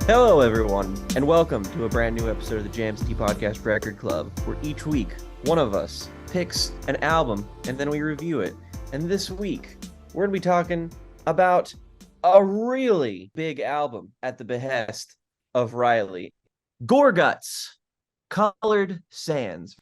Hello, everyone, and welcome to a brand new episode of the Jam City Podcast Record Club, where each week one of us picks an album and then we review it. And this week, we're going to be talking about a really big album at the behest of Ryley. Gorguts, Colored Sands.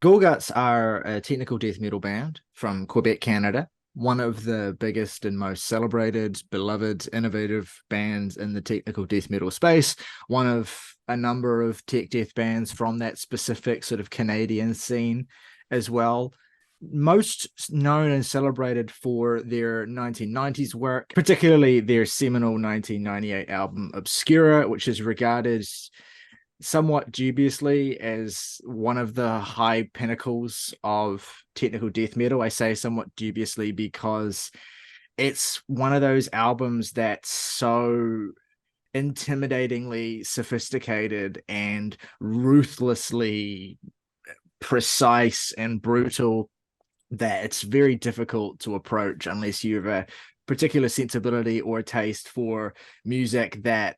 Gorguts are a technical death metal band from Quebec, Canada. One of the biggest and most celebrated, beloved, innovative bands in the technical death metal space. One of a number of tech death bands from that specific sort of Canadian scene as well. Most known and celebrated for their 1990s work, particularly their seminal 1998 album Obscura, which is regarded somewhat dubiously as one of the high pinnacles of technical death metal. I say somewhat dubiously because it's one of those albums that's so intimidatingly sophisticated and ruthlessly precise and brutal that it's very difficult to approach unless you have a particular sensibility or a taste for music that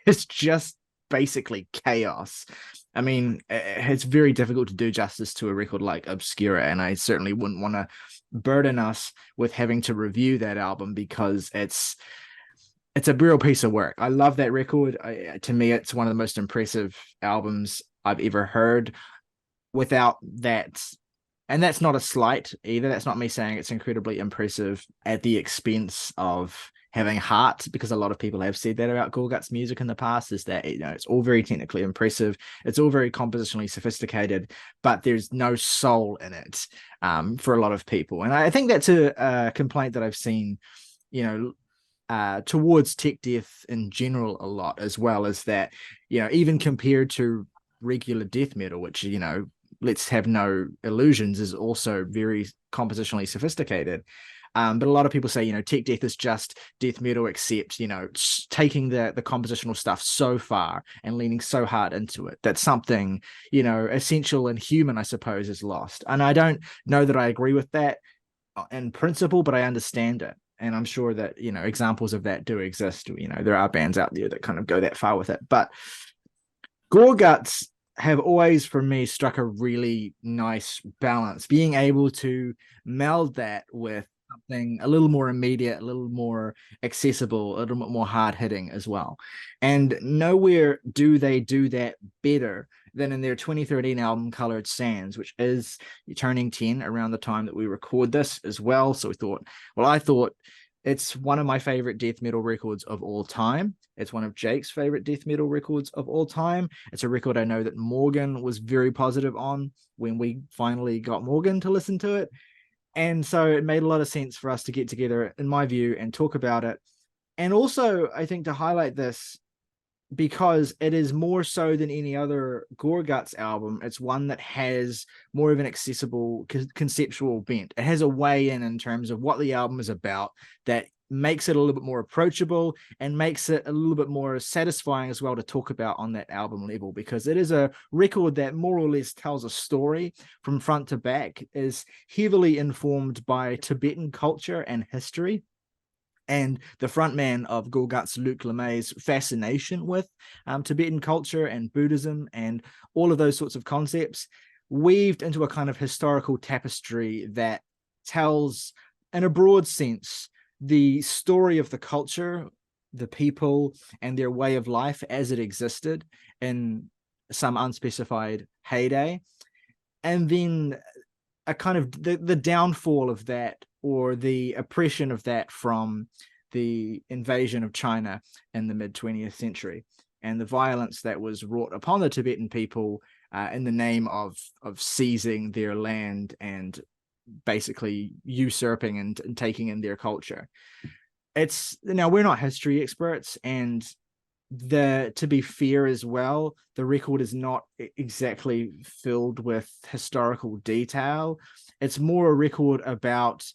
is just basically chaos. I mean, it's very difficult to do justice to a record like Obscura, and I certainly wouldn't want to burden us with having to review that album because it's a real piece of work. I love that record. To me, it's one of the most impressive albums I've ever heard. Without that, and that's not a slight either. That's not me saying it's incredibly impressive at the expense of having heart, because a lot of people have said that about Gorguts music in the past, is that, you know, it's all very technically impressive, it's all very compositionally sophisticated, but there's no soul in it for a lot of people. And I think that's a complaint that I've seen, you know, towards tech death in general a lot, as well as that, you know, even compared to regular death metal, which, you know, let's have no illusions, is also very compositionally sophisticated. But a lot of people say, you know, tech death is just death metal, except, you know, taking the compositional stuff so far and leaning so hard into it that something, you know, essential and human, I suppose, is lost. And I don't know that I agree with that in principle, but I understand it. And I'm sure that, you know, examples of that do exist. You know, there are bands out there that kind of go that far with it. But Gorguts have always, for me, struck a really nice balance, being able to meld that with something a little more immediate, a little more accessible, a little bit more hard-hitting as well. And nowhere do they do that better than in their 2013 album Colored Sands, which is turning 10 around the time that we record this as well. So I thought it's one of my favorite death metal records of all time. It's one of Jake's favorite death metal records of all time. It's a record I know that Morgan was very positive on when we finally got Morgan to listen to it. And so it made a lot of sense for us to get together, in my view, and talk about it. And also, I think, to highlight this, because it is more so than any other Gorguts album, it's one that has more of an accessible conceptual bent. It has a way in terms of what the album is about that makes it a little bit more approachable and makes it a little bit more satisfying as well to talk about on that album level, because it is a record that more or less tells a story from front to back, is heavily informed by Tibetan culture and history, and the frontman of Gorguts, Luc Lemay's fascination with Tibetan culture and Buddhism and all of those sorts of concepts, weaved into a kind of historical tapestry that tells, in a broad sense, the story of the culture, the people, and their way of life as it existed in some unspecified heyday. And then a kind of the downfall of that, or the oppression of that, from the invasion of China in the mid-20th century, and the violence that was wrought upon the Tibetan people in the name of seizing their land and basically usurping and taking in their culture. It's, now, we're not history experts, and to be fair as well, the record is not exactly filled with historical detail. It's more a record about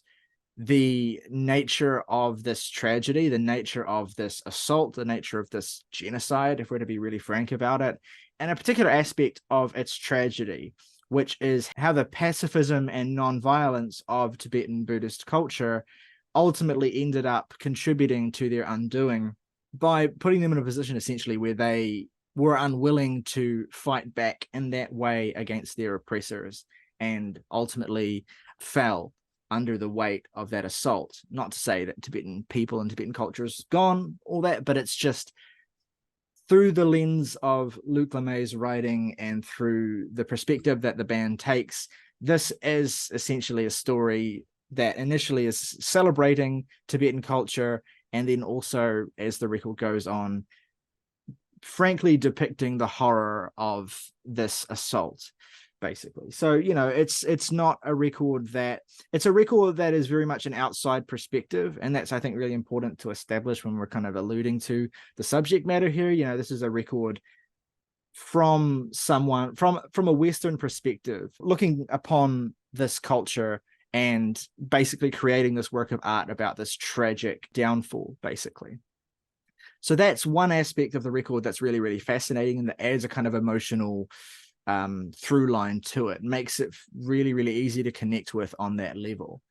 the nature of this tragedy, the nature of this assault, the nature of this genocide, if we're to be really frank about it, and a particular aspect of its tragedy, which is how the pacifism and non-violence of Tibetan Buddhist culture ultimately ended up contributing to their undoing by putting them in a position essentially where they were unwilling to fight back in that way against their oppressors and ultimately fell under the weight of that assault. Not to say that Tibetan people and Tibetan culture is gone, all that, but it's just through the lens of Luc Lemay's writing and through the perspective that the band takes, this is essentially a story that initially is celebrating Tibetan culture, and then also, as the record goes on, frankly depicting the horror of this assault, basically. So, it's not a record that it's a record that is very much an outside perspective, and that's, I think, really important to establish when we're kind of alluding to the subject matter here. This is a record from someone from a Western perspective looking upon this culture and basically creating this work of art about this tragic downfall, basically. So that's one aspect of the record that's really, really fascinating, and that adds a kind of emotional through line to it. Makes it really, really easy to connect with on that level.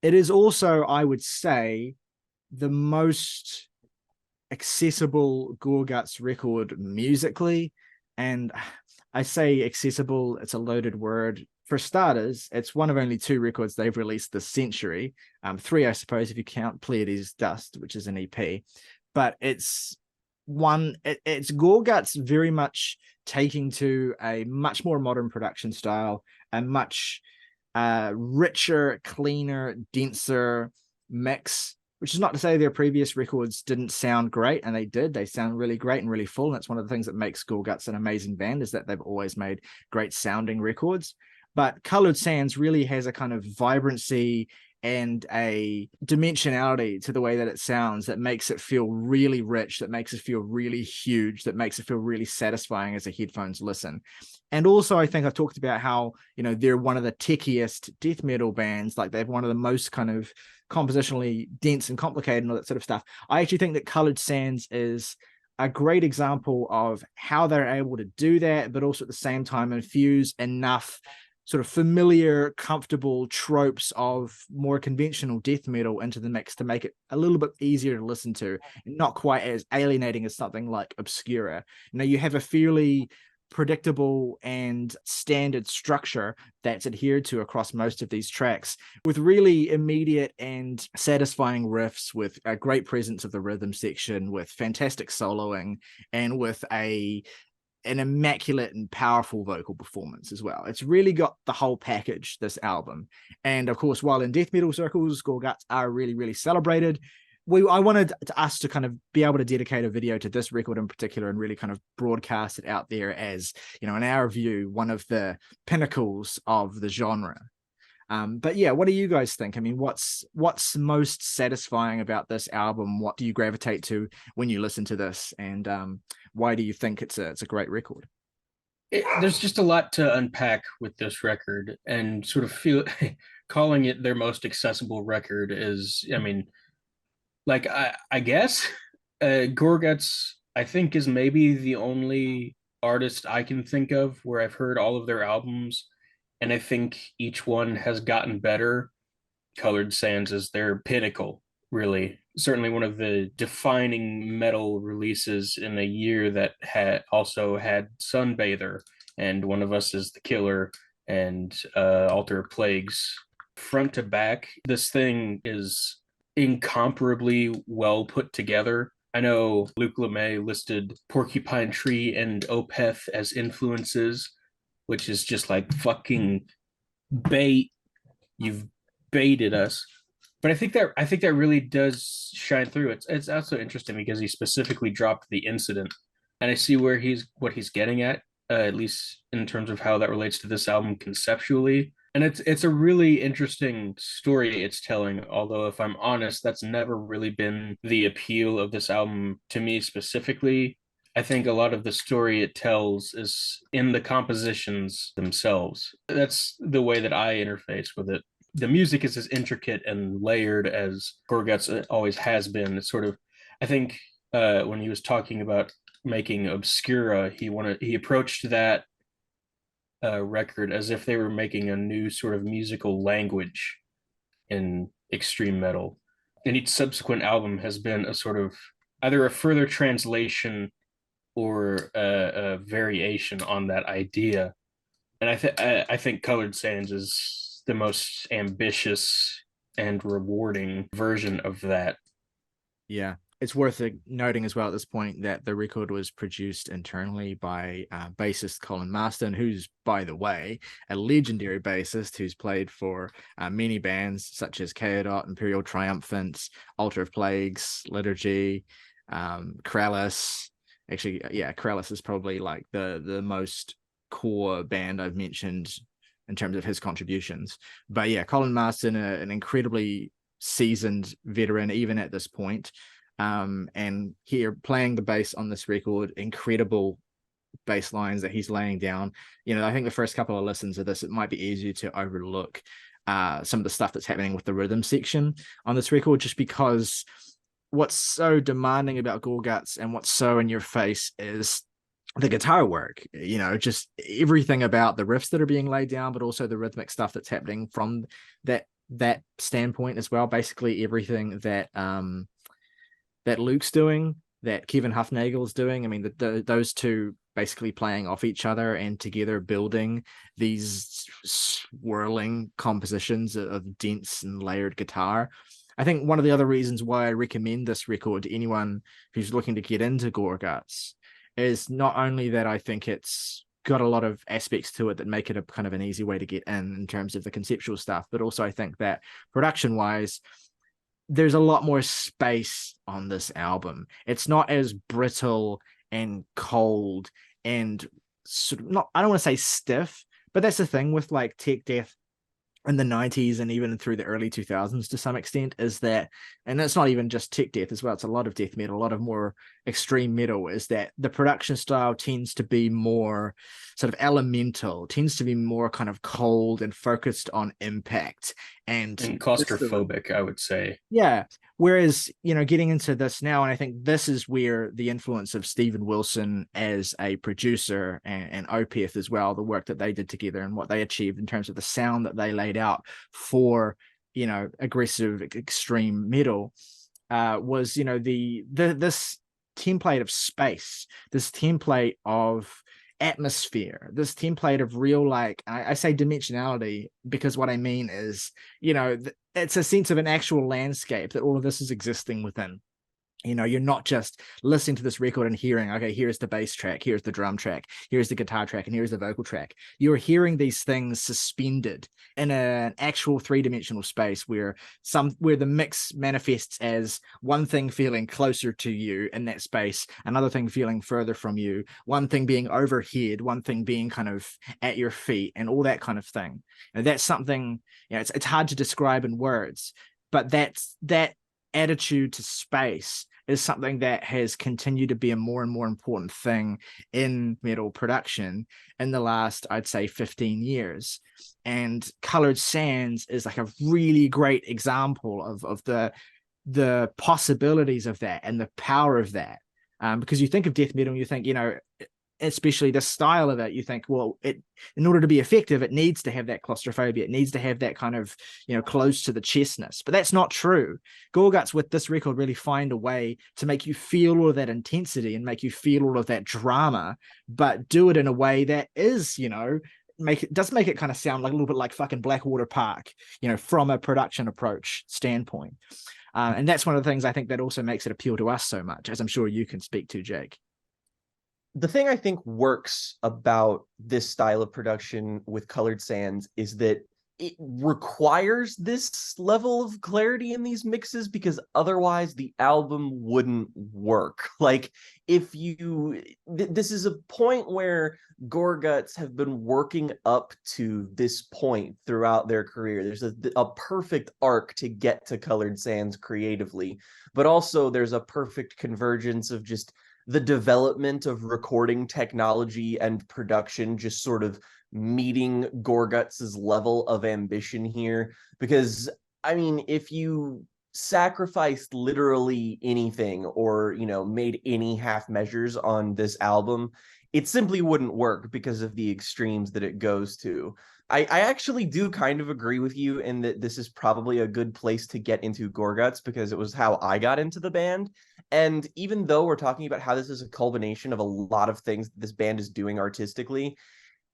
It is also, I would say, the most accessible Gorguts record musically. And I say accessible, it's a loaded word. For starters, it's one of only 2 records they've released this century. 3, I suppose, if you count Pleiades Dust, which is an EP. But it's Gorguts very much taking to a much more modern production style, a much richer, cleaner, denser mix, which is not to say their previous records didn't sound great, and they did. They sound really great and really full, and that's one of the things that makes Gorguts an amazing band, is that they've always made great sounding records. But Coloured Sands really has a kind of vibrancy and a dimensionality to the way that it sounds that makes it feel really rich, that makes it feel really huge, that makes it feel really satisfying as a headphones listen. And also, I think I've talked about how, they're one of the techiest death metal bands. Like, they've one of the most kind of compositionally dense and complicated and all that sort of stuff. I actually think that Coloured Sands is a great example of how they're able to do that, but also at the same time infuse enough sort of familiar, comfortable tropes of more conventional death metal into the mix to make it a little bit easier to listen to, and not quite as alienating as something like Obscura. You have a fairly predictable and standard structure that's adhered to across most of these tracks, with really immediate and satisfying riffs, with a great presence of the rhythm section, with fantastic soloing, and with an immaculate and powerful vocal performance as well. It's really got the whole package, this album. And of course, while in death metal circles, Gorguts are really, really celebrated, I wanted us to kind of be able to dedicate a video to this record in particular and really kind of broadcast it out there as, in our view, one of the pinnacles of the genre. But yeah, what do you guys think? I mean, what's most satisfying about this album? What do you gravitate to when you listen to this? And why do you think it's a great record? There's just a lot to unpack with this record, and sort of calling it their most accessible record is, I mean, like I guess Gorguts, I think, is maybe the only artist I can think of where I've heard all of their albums, and I think each one has gotten better. Coloured Sands is their pinnacle, really. Certainly one of the defining metal releases in a year that had also had Sunbather and One of Us is the Killer and Altar of Plagues. Front to back, this thing is incomparably well put together. I know Luc Lemay listed Porcupine Tree and Opeth as influences, which is just like fucking bait. You've baited us. But I think that really does shine through. It's also interesting because he specifically dropped the incident, and I see what he's getting at least in terms of how that relates to this album conceptually. And it's a really interesting story it's telling. Although, if I'm honest, that's never really been the appeal of this album to me specifically. I think a lot of the story it tells is in the compositions themselves. That's the way that I interface with it. The music is as intricate and layered as Gorguts always has been. It's sort of, I think, when he was talking about making Obscura, he approached that record as if they were making a new sort of musical language in extreme metal. And each subsequent album has been a sort of either a further translation or a variation on that idea. And I think Colored Sands is the most ambitious and rewarding version of that. Yeah. It's worth noting as well at this point that the record was produced internally by bassist Colin Marston, who's, by the way, a legendary bassist who's played for many bands such as Chaos, Imperial Triumphant, Altar of Plagues, Liturgy, Krallis. Actually, yeah, Krallis is probably like the most core band I've mentioned in terms of his contributions. But yeah, Colin Marston, an incredibly seasoned veteran, even at this point. And here playing the bass on this record, incredible bass lines that he's laying down. You know, I think the first couple of listens of this, it might be easy to overlook some of the stuff that's happening with the rhythm section on this record, just because what's so demanding about Gorguts and what's so in your face is the guitar work, you know, just everything about the riffs that are being laid down, but also the rhythmic stuff that's happening from that standpoint as well. Basically everything that Luke's doing, that Kevin Hufnagel's doing. I mean, those two basically playing off each other and together building these swirling compositions of dense and layered guitar. I think one of the other reasons why I recommend this record to anyone who's looking to get into Gorguts is not only that I think it's got a lot of aspects to it that make it a kind of an easy way to get in terms of the conceptual stuff, but also I think that production wise, there's a lot more space on this album. It's not as brittle and cold and sort of, not, I don't want to say stiff, but that's the thing with like tech death in the 90s and even through the early 2000s to some extent, is that, and it's not even just tech death as well, it's a lot of death metal, a lot of more extreme metal, is that the production style tends to be more sort of elemental, tends to be more kind of cold and focused on impact and claustrophobic, I would say. yeah. Whereas, you know, getting into this now, and I think this is where the influence of Steven Wilson as a producer and Opeth as well, the work that they did together and what they achieved in terms of the sound that they laid out for, you know, aggressive, extreme metal, was, you know, this template of space, this template of atmosphere, this template of real, like, I say dimensionality because what I mean is, you know, it's a sense of an actual landscape that all of this is existing within. You know, you're not just listening to this record and hearing, okay, here's the bass track, here's the drum track, here's the guitar track, and here's the vocal track. You're hearing these things suspended in an actual three-dimensional space where the mix manifests as one thing feeling closer to you in that space, another thing feeling further from you, one thing being overhead, one thing being kind of at your feet, and all that kind of thing. And that's something, you know, it's hard to describe in words, but that attitude to space is something that has continued to be a more and more important thing in metal production in the last, I'd say, 15 years. And Colored Sands is like a really great example of the possibilities of that and the power of that. Because you think of death metal and you think, you know, especially the style of it, you think, well, in order to be effective, it needs to have that claustrophobia. It needs to have that kind of, you know, close to the chestness. But that's not true. Gorguts with this record really find a way to make you feel all of that intensity and make you feel all of that drama, but do it in a way that is, you know, make it kind of sound like a little bit like fucking Blackwater Park, you know, from a production approach standpoint. And that's one of the things I think that also makes it appeal to us so much, as I'm sure you can speak to, Jake. The thing I think works about this style of production with Colored Sands is that it requires this level of clarity in these mixes, because otherwise the album wouldn't work. Like, if you this is a point where Gorguts have been working up to this point throughout their career. There's a perfect arc to get to Colored Sands creatively, but also there's a perfect convergence of just the development of recording technology and production just sort of meeting Gorguts' level of ambition here. Because, I mean, if you sacrificed literally anything or, made any half measures on this album, it simply wouldn't work because of the extremes that it goes to. I actually do kind of agree with you in that this is probably a good place to get into Gorguts because it was how I got into the band. And even though we're talking about how this is a culmination of a lot of things this band is doing artistically,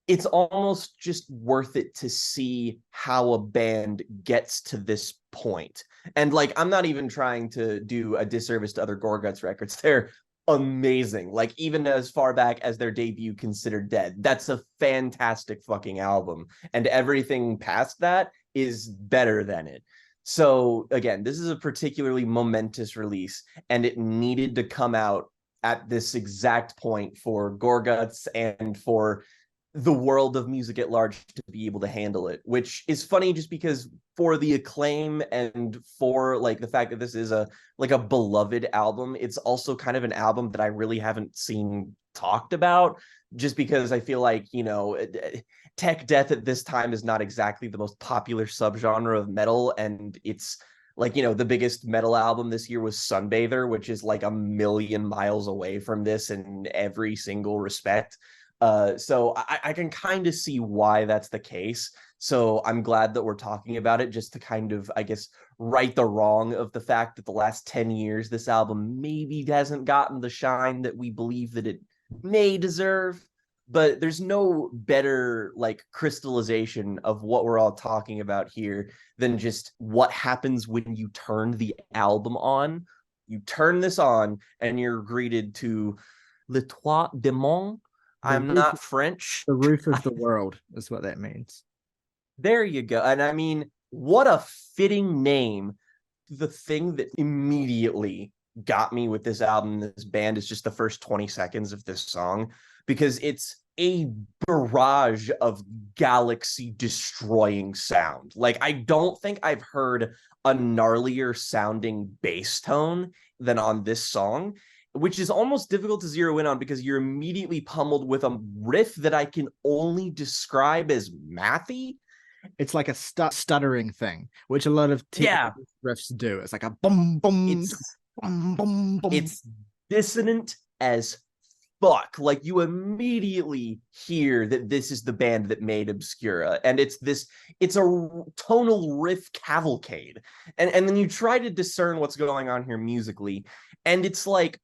it's almost just worth it to see how a band gets to this point. And like, I'm not even trying to do a disservice to other Gorguts records. They're amazing. Like, even as far back as their debut, Considered Dead, that's a fantastic fucking album. And everything past that is better than it. So again, this is a particularly momentous release, and it needed to come out at this exact point for Gorguts and for the world of music at large to be able to handle it, which is funny just because for the acclaim and for like the fact that this is a beloved album, it's also kind of an album that I really haven't seen talked about, just because I feel like, tech death at this time is not exactly the most popular subgenre of metal, and it's like, the biggest metal album this year was Sunbather, which is like a million miles away from this in every single respect. So I can kind of see why that's the case. So I'm glad that we're talking about it, just to kind of, I guess, right the wrong of the fact that the last 10 years, this album maybe hasn't gotten the shine that we believe that it may deserve. But there's no better like crystallization of what we're all talking about here than just what happens when you turn the album on. You turn this on and you're greeted to Le Toit de Monde. I'm not French. The roof of the world is what that means. There you go. And I mean, what a fitting name. The thing that immediately got me with this album, this band, is just the first 20 seconds of this song, because it's a barrage of galaxy destroying sound. Like, I don't think I've heard a gnarlier sounding bass tone than on this song, which is almost difficult to zero in on because you're immediately pummeled with a riff that I can only describe as mathy. It's like a stuttering thing, which a lot of riffs do. It's like a boom, boom, boom, boom, boom. It's dissonant as fuck. Like, you immediately hear that this is the band that made Obscura, and it's a tonal riff cavalcade. And then you try to discern what's going on here musically, and it's like,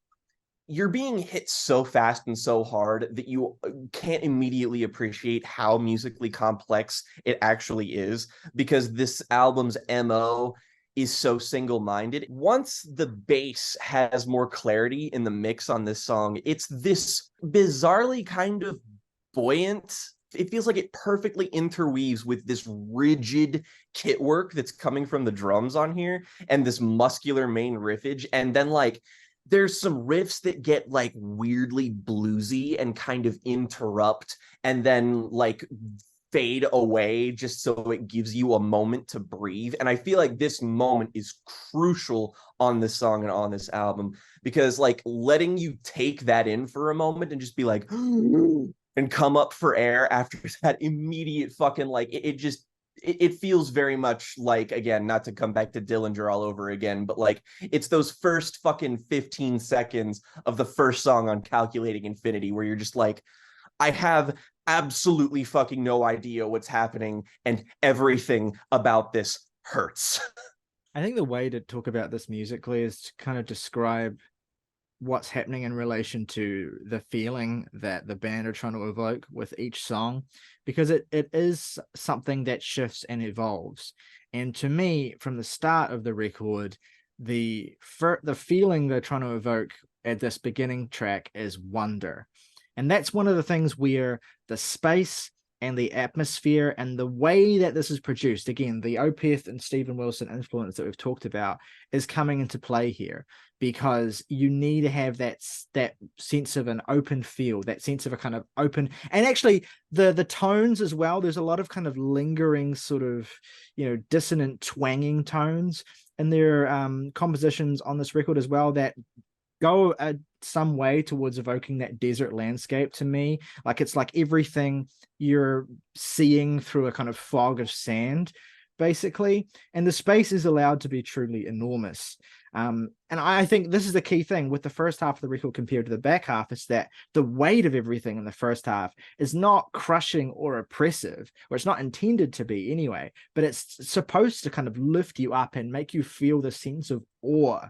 you're being hit so fast and so hard that you can't immediately appreciate how musically complex it actually is, because this album's MO is so single-minded. Once the bass has more clarity in the mix on this song, it's this bizarrely kind of buoyant. It feels like it perfectly interweaves with this rigid kit work that's coming from the drums on here and this muscular main riffage. And then like, there's some riffs that get like weirdly bluesy and kind of interrupt and then like fade away just so it gives you a moment to breathe. And I feel like this moment is crucial on this song and on this album, because like letting you take that in for a moment and just be like and come up for air after that immediate fucking like it feels very much like, again, not to come back to Dillinger all over again, but like it's those first fucking 15 seconds of the first song on Calculating Infinity where you're just like, I have absolutely fucking no idea what's happening and everything about this hurts. I think the way to talk about this musically is to kind of describe what's happening in relation to the feeling that the band are trying to evoke with each song, because it is something that shifts and evolves. And to me, from the start of the record, the feeling they're trying to evoke at this beginning track is wonder. And that's one of the things where the space and the atmosphere and the way that this is produced, again, the Opeth and Steven Wilson influence that we've talked about is coming into play here, because you need to have that sense of an open feel, that sense of a kind of open, and actually the tones as well. There's a lot of kind of lingering sort of, dissonant twanging tones, and there are compositions on this record as well that go some way towards evoking that desert landscape to me. Like, it's like everything you're seeing through a kind of fog of sand. basically, and the space is allowed to be truly enormous. And I think this is the key thing with the first half of the record compared to the back half, is that the weight of everything in the first half is not crushing or oppressive, or it's not intended to be anyway, but it's supposed to kind of lift you up and make you feel the sense of awe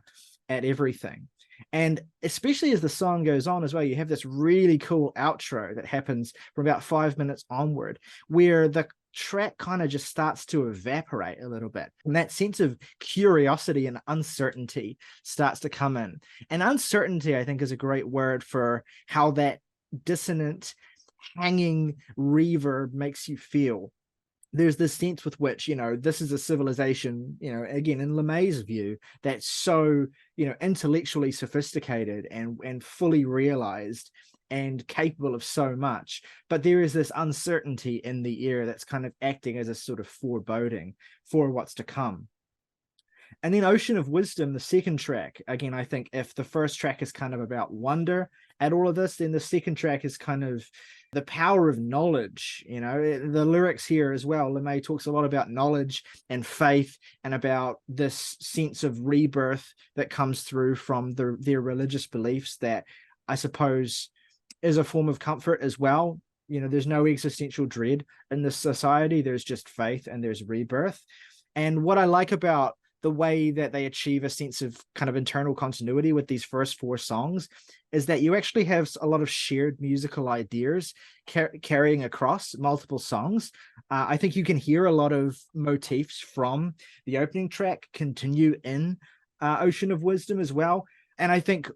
at everything. And especially as the song goes on as well, you have this really cool outro that happens from about 5 minutes onward, where the track kind of just starts to evaporate a little bit, and that sense of curiosity and uncertainty starts to come in. And uncertainty, I think, is a great word for how that dissonant hanging reverb makes you feel. There's this sense with which, this is a civilization, again, in LeMay's view, that's so, intellectually sophisticated and fully realized and capable of so much. But there is this uncertainty in the air that's kind of acting as a sort of foreboding for what's to come. And then Ocean of Wisdom, the second track, again, I think if the first track is kind of about wonder at all of this, then the second track is kind of the power of knowledge. The lyrics here as well, LeMay talks a lot about knowledge and faith, and about this sense of rebirth that comes through from their religious beliefs, that I suppose is a form of comfort as well. There's no existential dread in this society. There's just faith and there's rebirth. And what I like about the way that they achieve a sense of kind of internal continuity with these first 4 songs is that you actually have a lot of shared musical ideas carrying across multiple songs. I think you can hear a lot of motifs from the opening track continue in Ocean of Wisdom as well. And I think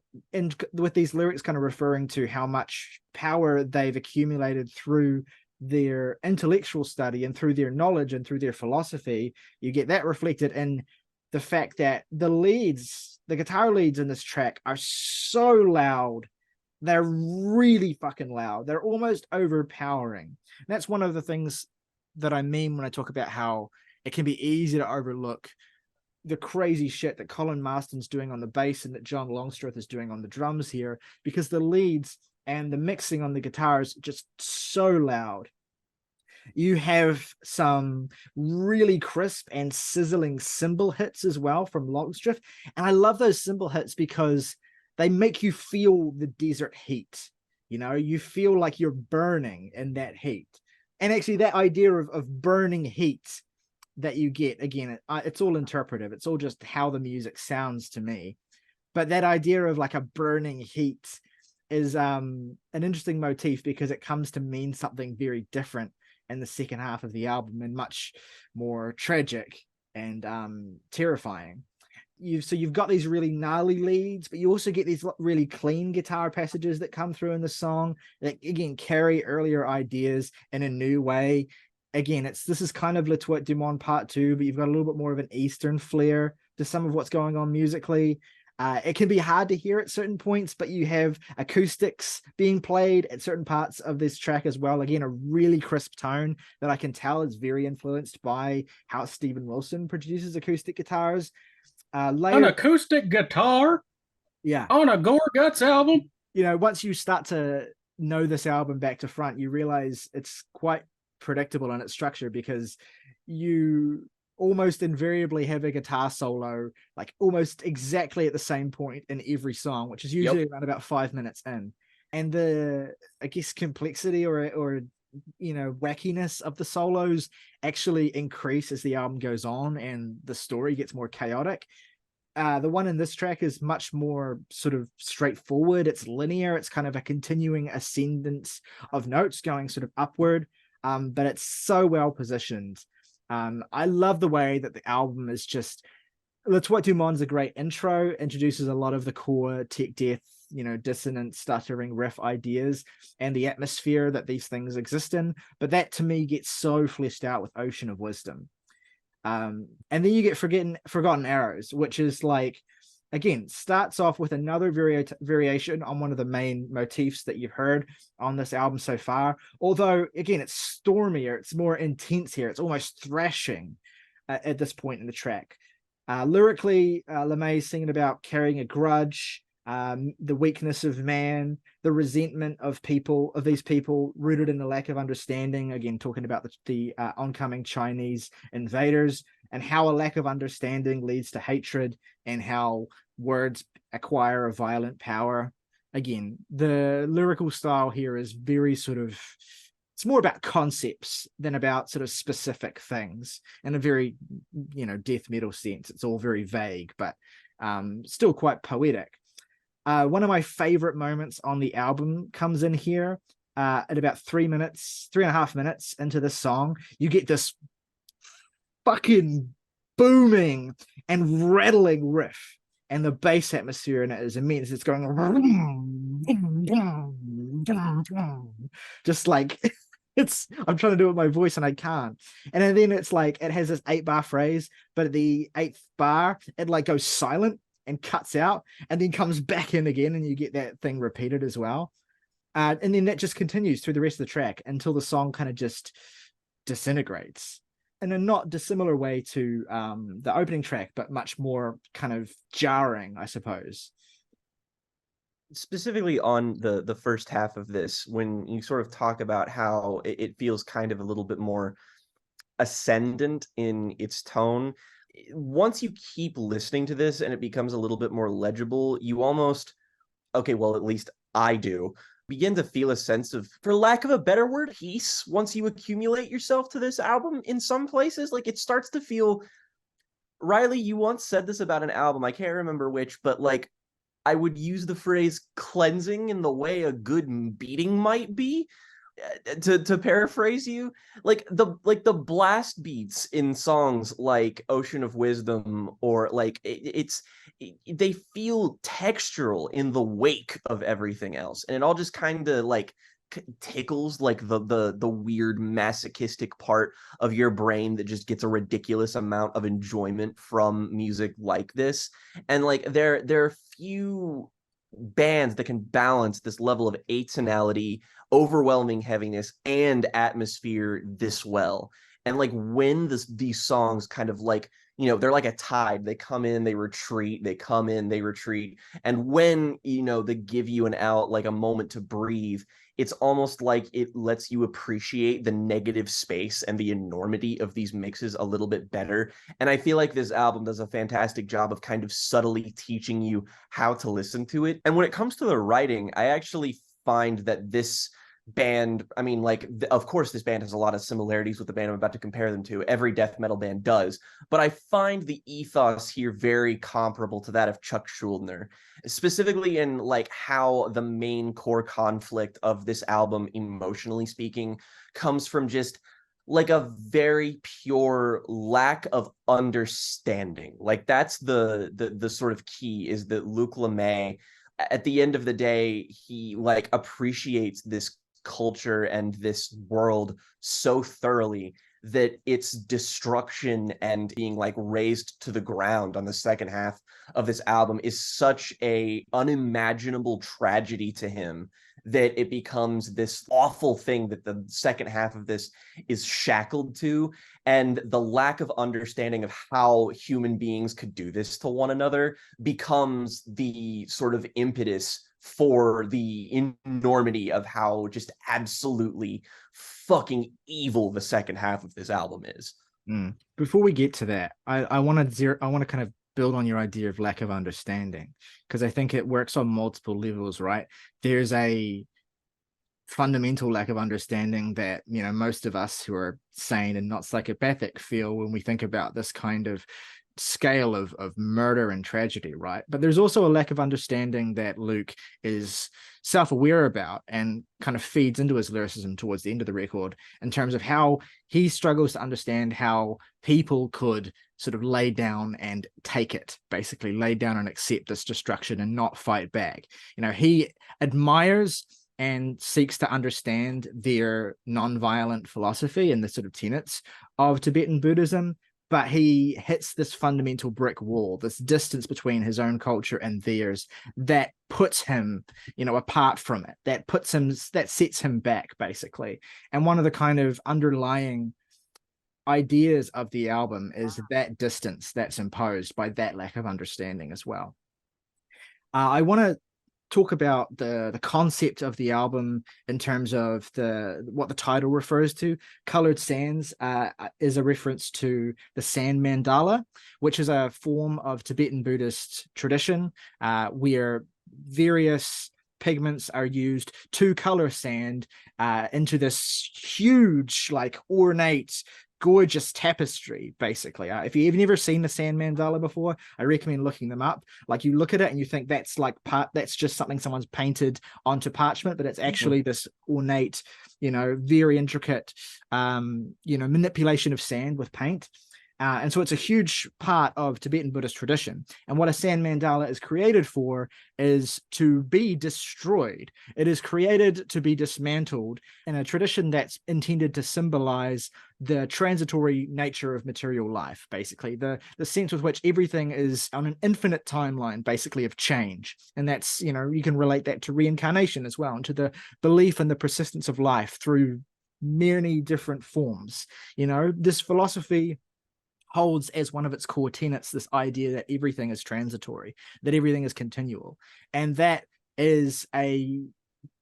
with these lyrics kind of referring to how much power they've accumulated through their intellectual study and through their knowledge and through their philosophy, you get that reflected in the fact that the guitar leads in this track are so loud. They're really fucking loud. They're almost overpowering. And that's one of the things that I mean when I talk about how it can be easy to overlook the crazy shit that Colin Marston's doing on the bass and that John Longstreth is doing on the drums here, because the leads and the mixing on the guitars just so loud. You have some really crisp and sizzling cymbal hits as well from Longstreth, and I love those cymbal hits because they make you feel the desert heat. You feel like you're burning in that heat. And actually that idea of burning heat that you get, again, it's all interpretive. It's all just how the music sounds to me. But that idea of like a burning heat is an interesting motif, because it comes to mean something very different in the second half of the album, and much more tragic and terrifying. You've got these really gnarly leads, but you also get these really clean guitar passages that come through in the song that, again, carry earlier ideas in a new way. Again, this is kind of Le Tuat du Monde Part 2, but you've got a little bit more of an Eastern flair to some of what's going on musically. It can be hard to hear at certain points, but you have acoustics being played at certain parts of this track as well. Again, a really crisp tone that I can tell is very influenced by how Steven Wilson produces acoustic guitars. An acoustic guitar? Yeah. On a Gorguts album? Once you start to know this album back to front, you realize it's quite predictable in its structure, because you almost invariably have a guitar solo like almost exactly at the same point in every song, which is usually around about 5 minutes in. And the, I guess, complexity or wackiness of the solos actually increase as the album goes on and the story gets more chaotic. The one in this track is much more sort of straightforward. It's linear. It's kind of a continuing ascendance of notes going sort of upward, but it's so well positioned. I love the way that the album is just, Le Tuat du Monde's a great intro, introduces a lot of the core tech death, dissonant, stuttering riff ideas and the atmosphere that these things exist in. But that to me gets so fleshed out with Ocean of Wisdom. And then you get Forgotten Arrows, which is like, again, starts off with another variation on one of the main motifs that you've heard on this album so far. Although, again, it's stormier, it's more intense here. It's almost thrashing at this point in the track. Lyrically, LeMay's singing about carrying a grudge, the weakness of man, the resentment of these people rooted in the lack of understanding. Again, talking about the oncoming Chinese invaders, and how a lack of understanding leads to hatred, and how words acquire a violent power. Again, the lyrical style here is very sort of, it's more about concepts than about sort of specific things in a very, death metal sense. It's all very vague, but still quite poetic. One of my favorite moments on the album comes in here at about 3.5 minutes into the song. You get this fucking booming and rattling riff, and the bass atmosphere in it is immense. It's going just like I'm trying to do it with my voice and I can't. And then it's like it has this 8-bar phrase, but at the 8th bar it like goes silent and cuts out and then comes back in again, and you get that thing repeated as well. And then that just continues through the rest of the track until the song kind of just disintegrates in a not dissimilar way to the opening track, but much more kind of jarring, I suppose. Specifically on the first half of this, when you sort of talk about how it feels kind of a little bit more ascendant in its tone, once you keep listening to this and it becomes a little bit more legible, you almost, okay, well, at least I do, begin to feel a sense of, for lack of a better word, peace once you accumulate yourself to this album in some places. Like, it starts to feel, Ryley, you once said this about an album, I can't remember which, but like, I would use the phrase cleansing in the way a good beating might be. To paraphrase you, like the blast beats in songs like Ocean of Wisdom, or like they feel textural in the wake of everything else, and it all just kind of like tickles like the weird masochistic part of your brain that just gets a ridiculous amount of enjoyment from music like this. And like there are few bands that can balance this level of atonality, overwhelming heaviness, and atmosphere this well. And like when these songs kind of like, they're like a tide. They come in, they retreat, they come in, they retreat. And when, they give you an out, like a moment to breathe, it's almost like it lets you appreciate the negative space and the enormity of these mixes a little bit better. And I feel like this album does a fantastic job of kind of subtly teaching you how to listen to it. And when it comes to the writing, I actually find that this band, I mean, like, of course, this band has a lot of similarities with the band I'm about to compare them to. Every death metal band does. But I find the ethos here very comparable to that of Chuck Schuldiner, specifically in like how the main core conflict of this album, emotionally speaking, comes from just like a very pure lack of understanding. Like that's the sort of key, is that Luc Lemay, at the end of the day, he like appreciates this culture and this world so thoroughly that its destruction and being like razed to the ground on the second half of this album is such a unimaginable tragedy to him that it becomes this awful thing that the second half of this is shackled to. And the lack of understanding of how human beings could do this to one another becomes the sort of impetus for the enormity of how just absolutely fucking evil the second half of this album is. Before we get to that, I want to kind of build on your idea of lack of understanding, because I think it works on multiple levels, right? There's a fundamental lack of understanding that most of us who are sane and not psychopathic feel when we think about this kind of scale of murder and tragedy, right? But there's also a lack of understanding that Luke is self-aware about, and kind of feeds into his lyricism towards the end of the record, in terms of how he struggles to understand how people could sort of lay down and take it, basically lay down and accept this destruction and not fight back. He admires and seeks to understand their non-violent philosophy and the sort of tenets of Tibetan Buddhism, but he hits this fundamental brick wall, this distance between his own culture and theirs, that puts him, apart from it, that sets him back, basically. And one of the kind of underlying ideas of the album is that distance that's imposed by that lack of understanding as well. I want to talk about the concept of the album in terms of what the title refers to. Colored Sands is a reference to the sand mandala, which is a form of Tibetan Buddhist tradition where various pigments are used to color sand into this huge, like, ornate, gorgeous tapestry. Basically, if you've never seen the sand mandala before, I recommend looking them up. Like, you look at it and you think that's that's just something someone's painted onto parchment, but it's actually this ornate, very intricate manipulation of sand with paint. And so it's a huge part of Tibetan Buddhist tradition. And what a sand mandala is created for is to be destroyed. It is created to be dismantled in a tradition that's intended to symbolize the transitory nature of material life, basically, the sense with which everything is on an infinite timeline, basically, of change. And that's, you can relate that to reincarnation as well, and to the belief in the persistence of life through many different forms. This philosophy holds as one of its core tenets this idea that everything is transitory, that everything is continual. And that is a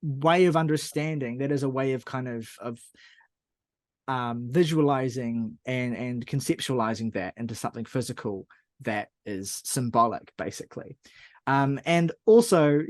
way of understanding, that is a way of kind of visualizing and conceptualizing that into something physical that is symbolic, basically. And also,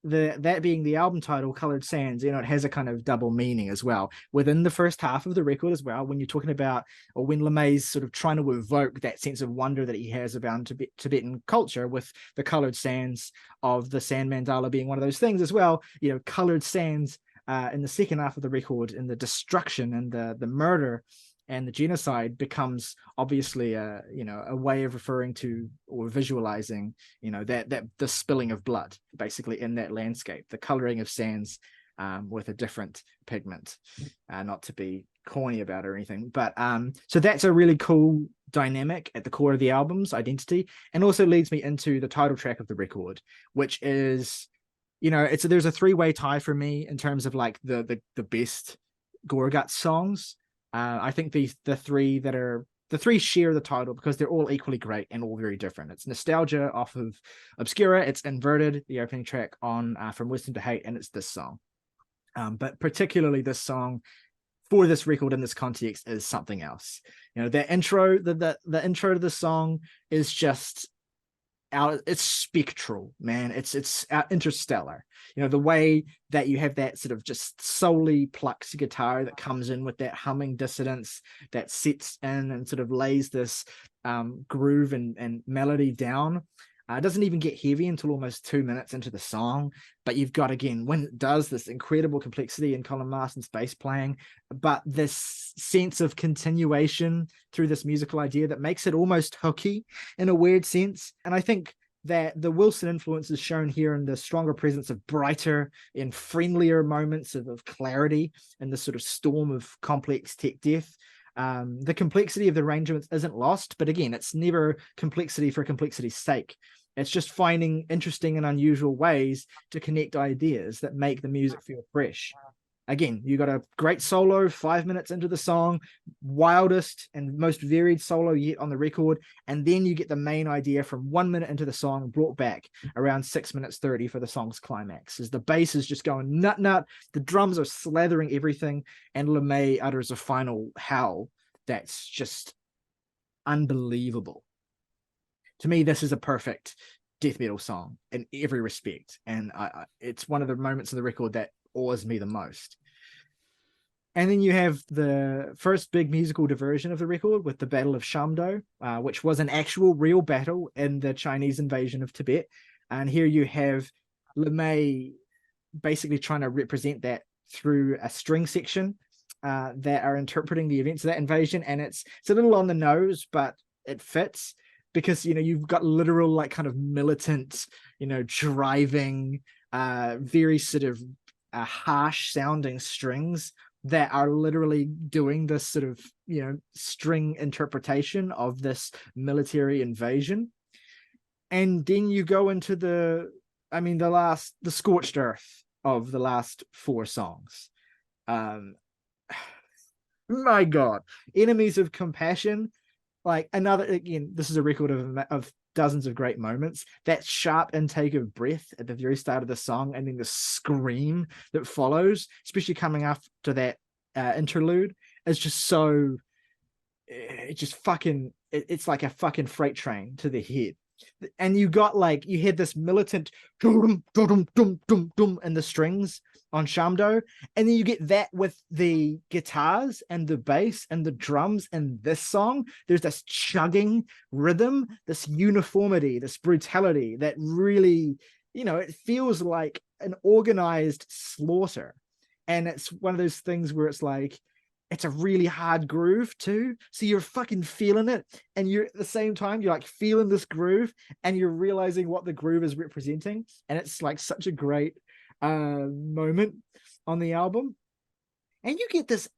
that being the album title, Colored Sands, it has a kind of double meaning as well within the first half of the record as well, when you're talking about, or when LeMay's sort of trying to evoke that sense of wonder that he has about Tibetan culture, with the colored sands of the sand mandala being one of those things as well. Colored sands in the second half of the record, in the destruction and the murder and the genocide, becomes obviously a way of referring to or visualizing that the spilling of blood, basically, in that landscape, the coloring of sands with a different pigment. Not to be corny about it or anything, but so that's a really cool dynamic at the core of the album's identity, and also leads me into the title track of the record, which is, there's a three-way tie for me in terms of like the best Gorguts songs. I think the three share the title because they're all equally great and all very different. It's Nostalgia off of Obscura, it's Inverted, the opening track on From Wisdom to Hate, and it's this song. But particularly this song for this record in this context is something else. That intro, the intro to the song is just it's spectral, man. It's interstellar. The way that you have that sort of just solely plucked guitar that comes in with that humming dissonance that sets in and sort of lays this groove and melody down. It doesn't even get heavy until almost 2 minutes into the song, but you've got, again, when it does, this incredible complexity in Colin Marston's bass playing, but this sense of continuation through this musical idea that makes it almost hooky in a weird sense. And I think that the Wilson influence is shown here in the stronger presence of brighter and friendlier moments of clarity in this sort of storm of complex tech death. The complexity of the arrangements isn't lost, but again, it's never complexity for complexity's sake. It's just finding interesting and unusual ways to connect ideas that make the music feel fresh. Again, you got a great solo 5 minutes into the song, wildest and most varied solo yet on the record, and then you get the main idea from 1 minute into the song brought back around 6 minutes 30 for the song's climax, as the bass is just going nut, the drums are slathering everything, and LeMay utters a final howl that's just unbelievable. To me, this is a perfect death metal song in every respect, and it's one of the moments of the record that awes me the most. And then you have the first big musical diversion of the record with the Battle of Shamdo, which was an actual real battle in the Chinese invasion of Tibet. And here you have LeMay basically trying to represent that through a string section that are interpreting the events of that invasion. And it's a little on the nose, but it fits because, you've got literal, like, kind of militant, driving, very sort of harsh sounding strings that are literally doing this sort of string interpretation of this military invasion. And then you go into the scorched earth of the last four songs. My God, Enemies of Compassion, like, another, again, this is a record of dozens of great moments. That sharp intake of breath at the very start of the song, and then the scream that follows, especially coming after that interlude, is just so, it just fucking, it's like a fucking freight train to the head. And you got like, you had this militant dum dum dum dum dum in the strings on Shamdo, and then you get that with the guitars and the bass and the drums in this song. There's this chugging rhythm, this uniformity, this brutality that really, it feels like an organized slaughter. And it's one of those things where it's like, it's a really hard groove too, so you're fucking feeling it, and you're at the same time you're like feeling this groove, and you're realizing what the groove is representing, and it's like such a great moment on the album. And you get this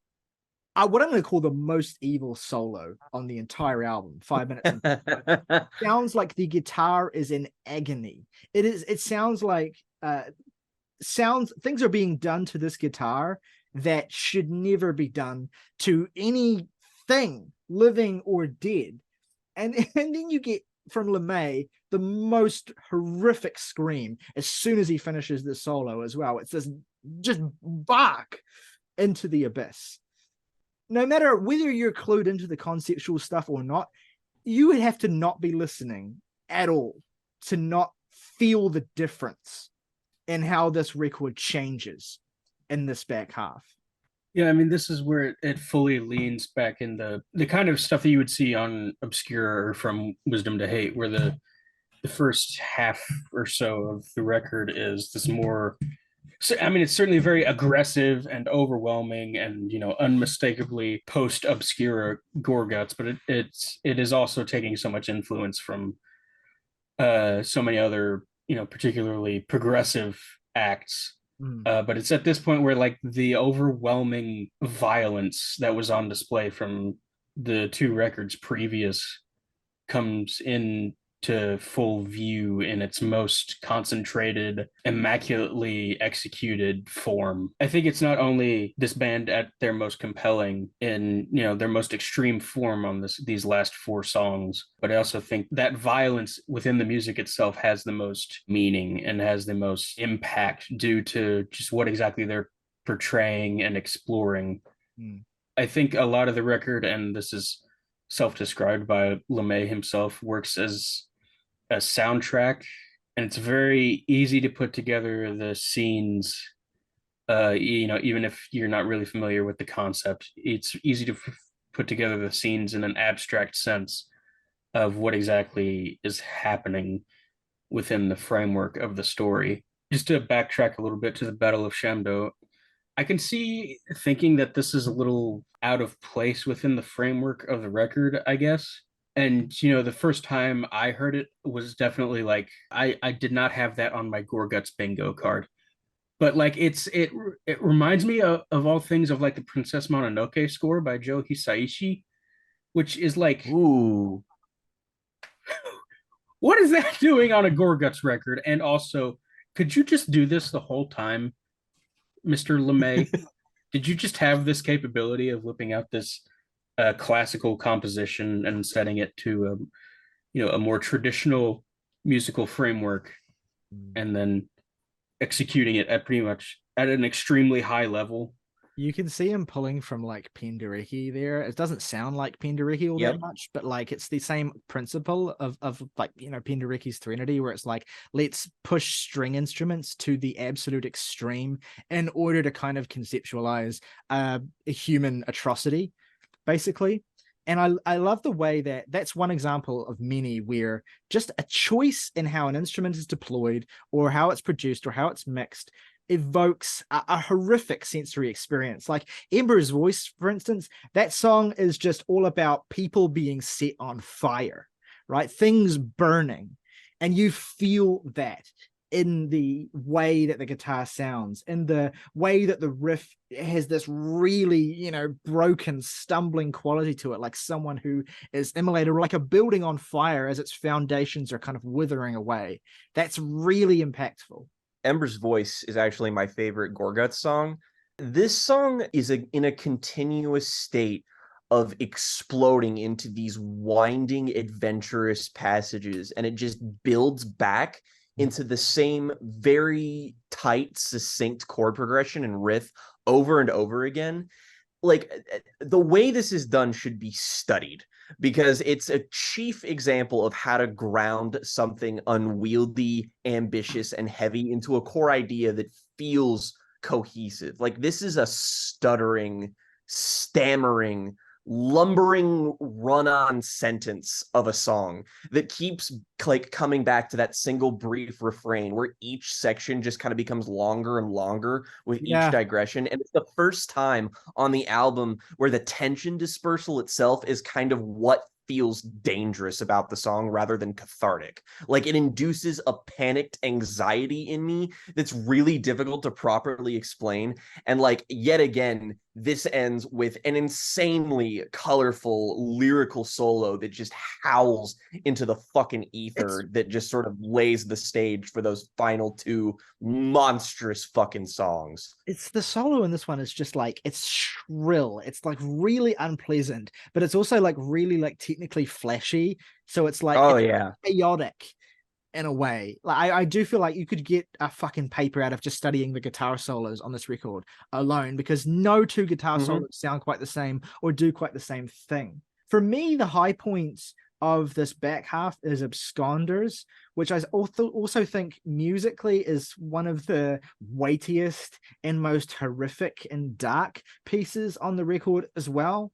what I'm going to call the most evil solo on the entire album, 5 minutes. Sounds like the guitar is in agony. It sounds like things are being done to this guitar that should never be done to anything, living or dead. And then you get from LeMay the most horrific scream as soon as he finishes the solo as well. It's this just bark into the abyss. No matter whether you're clued into the conceptual stuff or not, you would have to not be listening at all to not feel the difference in how this record changes in this back half. Yeah, I mean, this is where it fully leans back in the kind of stuff that you would see on Obscura or From Wisdom to Hate, where the first half or so of the record is this more, I mean, it's certainly very aggressive and overwhelming and, unmistakably post Obscura Gorguts, but it is also taking so much influence from so many other, particularly progressive acts. But it's at this point where like the overwhelming violence that was on display from the two records previous comes in to full view in its most concentrated, immaculately executed form. I think it's not only this band at their most compelling in, their most extreme form on these last four songs, but I also think that violence within the music itself has the most meaning and has the most impact due to just what exactly they're portraying and exploring. I think a lot of the record, and this is self-described by LeMay himself, works as a soundtrack, and it's very easy to put together the scenes. Even if you're not really familiar with the concept, it's easy to put together the scenes in an abstract sense of what exactly is happening within the framework of the story. Just to backtrack a little bit to the Battle of Shamdo, I can see thinking that this is a little out of place within the framework of the record, I guess. And, the first time I heard it was definitely like, I did not have that on my Gorguts bingo card. But like, it reminds me of all things of like the Princess Mononoke score by Joe Hisaishi, which is like, Ooh. What is that doing on a Gorguts record? And also, could you just do this the whole time, Mr. LeMay? Did you just have this capability of whipping out this classical composition and setting it to a more traditional musical framework, and then executing it at pretty much at an extremely high level? You can see him pulling from like Penderecki there. It doesn't sound like Penderecki all that much, but like it's the same principle of like, Penderecki's Threnody, where it's like, let's push string instruments to the absolute extreme in order to kind of conceptualize a human atrocity, basically. And I love the way that's one example of many where just a choice in how an instrument is deployed or how it's produced or how it's mixed evokes a horrific sensory experience. Like Ember's Voice, for instance, that song is just all about people being set on fire, right? Things burning. And you feel that in the way that the guitar sounds, in the way that the riff has this really, broken, stumbling quality to it, like someone who is immolated, or like a building on fire as its foundations are kind of withering away. That's really impactful. Ember's Voice is actually my favorite Gorguts song. This song is in a continuous state of exploding into these winding, adventurous passages, and it just builds back into the same very tight, succinct chord progression and riff over and over again. Like, the way this is done should be studied, because it's a chief example of how to ground something unwieldy, ambitious, and heavy into a core idea that feels cohesive. Like, this is a stuttering, stammering, lumbering run-on sentence of a song that keeps like coming back to that single brief refrain where each section just kind of becomes longer and longer with each digression. And it's the first time on the album where the tension dispersal itself is kind of what feels dangerous about the song rather than cathartic. Like, it induces a panicked anxiety in me that's really difficult to properly explain. And like, yet again, this ends with an insanely colorful lyrical solo that just howls into the fucking ether, that just sort of lays the stage for those final two monstrous fucking songs. It's the solo in this one is just like, it's shrill, it's like really unpleasant, but it's also like really like technically flashy, so it's like, oh it's yeah, chaotic in a way. Like, I do feel like you could get a fucking paper out of just studying the guitar solos on this record alone, because no two guitar solos sound quite the same or do quite the same thing. For me, the high points of this back half is Absconders, which I also think musically is one of the weightiest and most horrific and dark pieces on the record as well.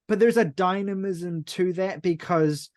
But there's a dynamism to that, because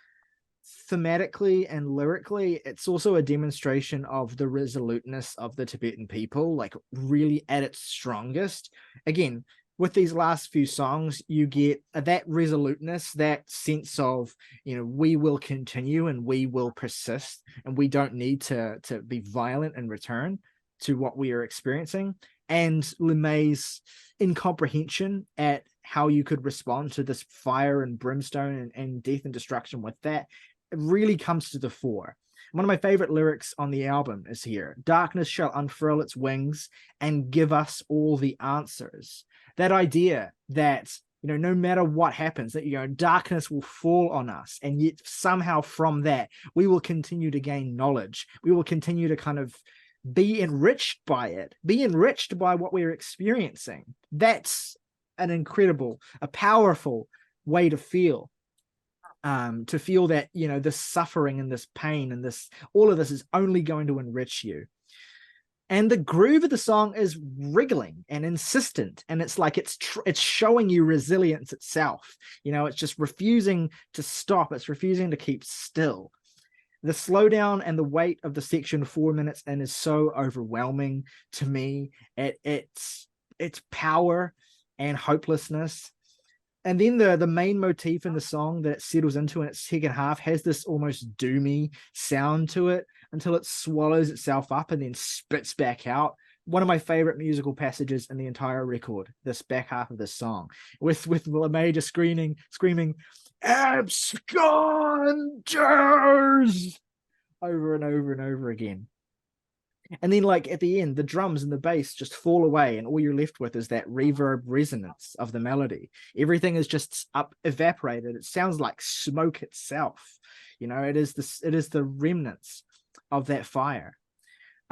thematically and lyrically, it's also a demonstration of the resoluteness of the Tibetan people, like really at its strongest. Again, with these last few songs, you get that resoluteness, that sense of, you know, we will continue and we will persist, and we don't need to be violent in return to what we are experiencing. And LeMay's incomprehension at how you could respond to this fire and brimstone and death and destruction with that, it really comes to the fore. One of my favorite lyrics on the album is here: darkness shall unfurl its wings and give us all the answers. That idea that, you know, no matter what happens, that, you know, darkness will fall on us, and yet somehow from that we will continue to gain knowledge. We will continue to kind of be enriched by it, be enriched by what we're experiencing. That's an incredible, a powerful way to feel. To feel that, you know, this suffering and this pain and this, all of this is only going to enrich you. And the groove of the song is wriggling and insistent, and it's like it's showing you resilience itself. You know, it's just refusing to stop. It's refusing to keep still. The slowdown and the weight of the section 4 minutes in is so overwhelming to me. It's power and hopelessness. And then the main motif in the song that it settles into in its second half has this almost doomy sound to it until it swallows itself up and then spits back out. One of my favorite musical passages in the entire record, this back half of this song, with LeMay just screaming, "Absconders!" over and over and over again. And then, like, at the end, the drums and the bass just fall away, and all you're left with is that reverb resonance of the melody. Everything is just evaporated. It sounds like smoke itself. You know, it is the remnants of that fire.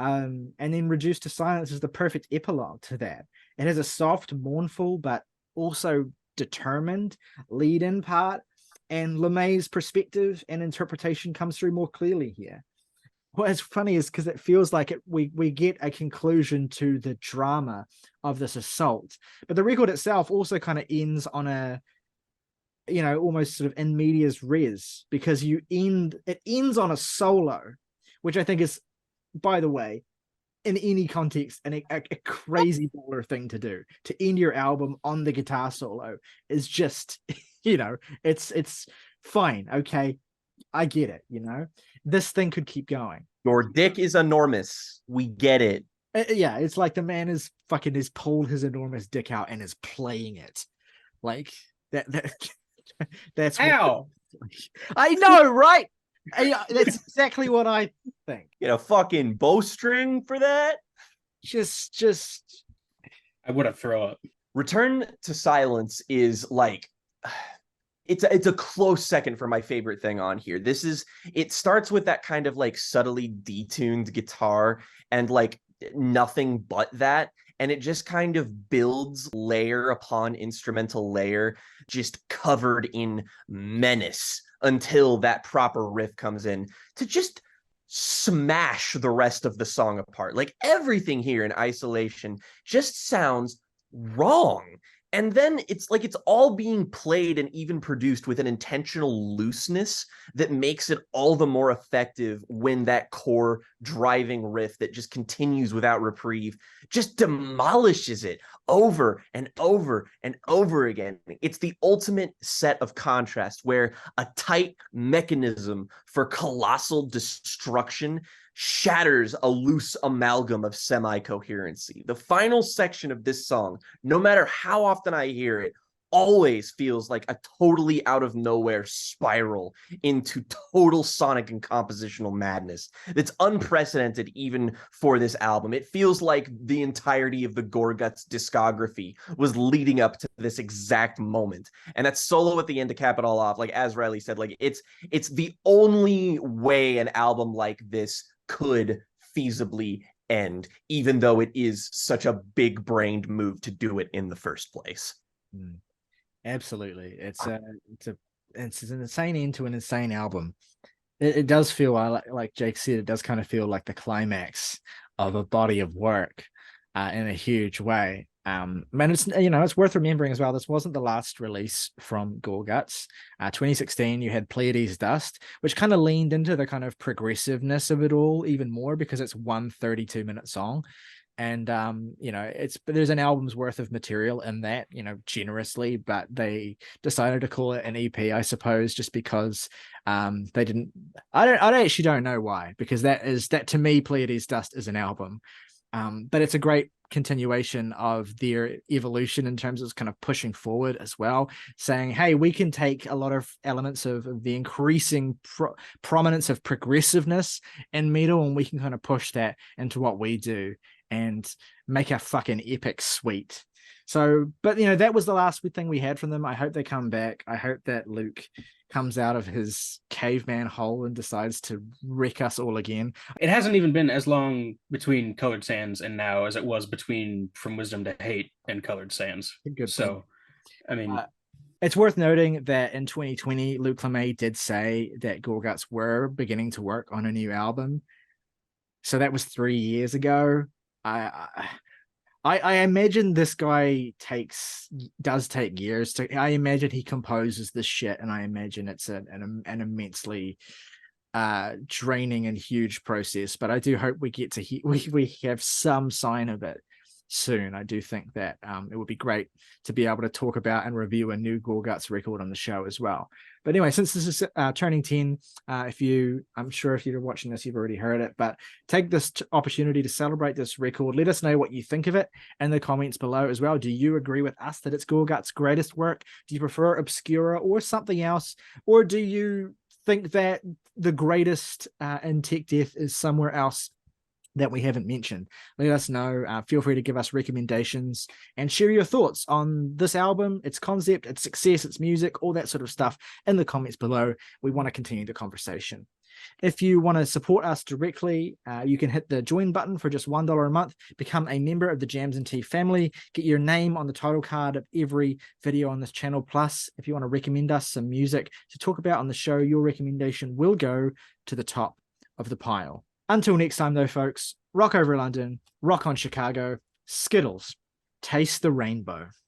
And then Reduced to Silence is the perfect epilogue to that. It has a soft, mournful, but also determined lead-in part, and LeMay's perspective and interpretation comes through more clearly here. What's funny is because it feels like we get a conclusion to the drama of this assault, but the record itself also kind of ends on a, you know, almost sort of in medias res, because it ends on a solo, which I think is, by the way, in any context, a crazy baller thing to do. To end your album on the guitar solo is just, you know, it's fine, okay, I get it, you know. This thing could keep going. Your dick is enormous. We get it. Yeah, it's like the man has pulled his enormous dick out and is playing it. Like that that's how I know, right? That's exactly what I think. Get a fucking bowstring for that? Just I would have throw up. Return to Silence is like it's a close second for my favorite thing on here. It starts with that kind of like subtly detuned guitar and like nothing but that. And it just kind of builds layer upon instrumental layer, just covered in menace until that proper riff comes in to just smash the rest of the song apart. Like everything here in isolation just sounds wrong. And then it's like it's all being played and even produced with an intentional looseness that makes it all the more effective when that core driving riff that just continues without reprieve just demolishes it over and over and over again. It's the ultimate set of contrast where a tight mechanism for colossal destruction shatters a loose amalgam of semi-coherency. The final section of this song, no matter how often I hear it, always feels like a totally out of nowhere spiral into total sonic and compositional madness that's unprecedented even for this album. It feels like the entirety of the Gorguts discography was leading up to this exact moment. And that solo at the end to cap it all off, like as Ryley said, like it's the only way an album like this could feasibly end, even though it is such a big-brained move to do it in the first place. Absolutely, it's an insane end to an insane album. It does feel like Jake said, it does kind of feel like the climax of a body of work in a huge way. And it's, it's worth remembering as well, this wasn't the last release from Gorguts. 2016, you had Pleiades Dust, which kind of leaned into the kind of progressiveness of it all even more because it's one 32-minute song. And there's an album's worth of material in that, generously, but they decided to call it an EP, I suppose, just because they didn't. I actually don't know why, because that to me, Pleiades Dust is an album. But it's a great continuation of their evolution in terms of kind of pushing forward as well, saying, hey, we can take a lot of elements of the increasing prominence of progressiveness in metal, and we can kind of push that into what we do and make a fucking epic sweet. So, but that was the last thing we had from them. I hope they come back. I hope that Luke comes out of his caveman hole and decides to wreck us all again. It hasn't even been as long between Colored Sands and now as it was between From Wisdom to Hate and Colored Sands. Good so point. I mean, it's worth noting that in 2020, Luke LeMay did say that Gorguts were beginning to work on a new album. So that was 3 years ago. I imagine this guy does take years to. I imagine he composes this shit, and I imagine it's an immensely draining and huge process. But I do hope we get to we have some sign of it soon. I do think that it would be great to be able to talk about and review a new Gorguts record on the show as well. But anyway, since this is turning 10, I'm sure if you're watching this, you've already heard it, but take this opportunity to celebrate this record. Let us know what you think of it in the comments below as well. Do you agree with us that it's Gorguts' greatest work? Do you prefer Obscura or something else? Or do you think that the greatest in tech death is somewhere else that we haven't mentioned? Let us know. Feel free to give us recommendations and share your thoughts on this album, its concept, its success, its music, all that sort of stuff in the comments below. We want to continue the conversation. If you want to support us directly, you can hit the join button for just $1 a month, become a member of the Jams and Tea family, get your name on the title card of every video on this channel. Plus, if you want to recommend us some music to talk about on the show, your recommendation will go to the top of the pile. Until next time, though, folks, rock over London, rock on Chicago, Skittles, taste the rainbow.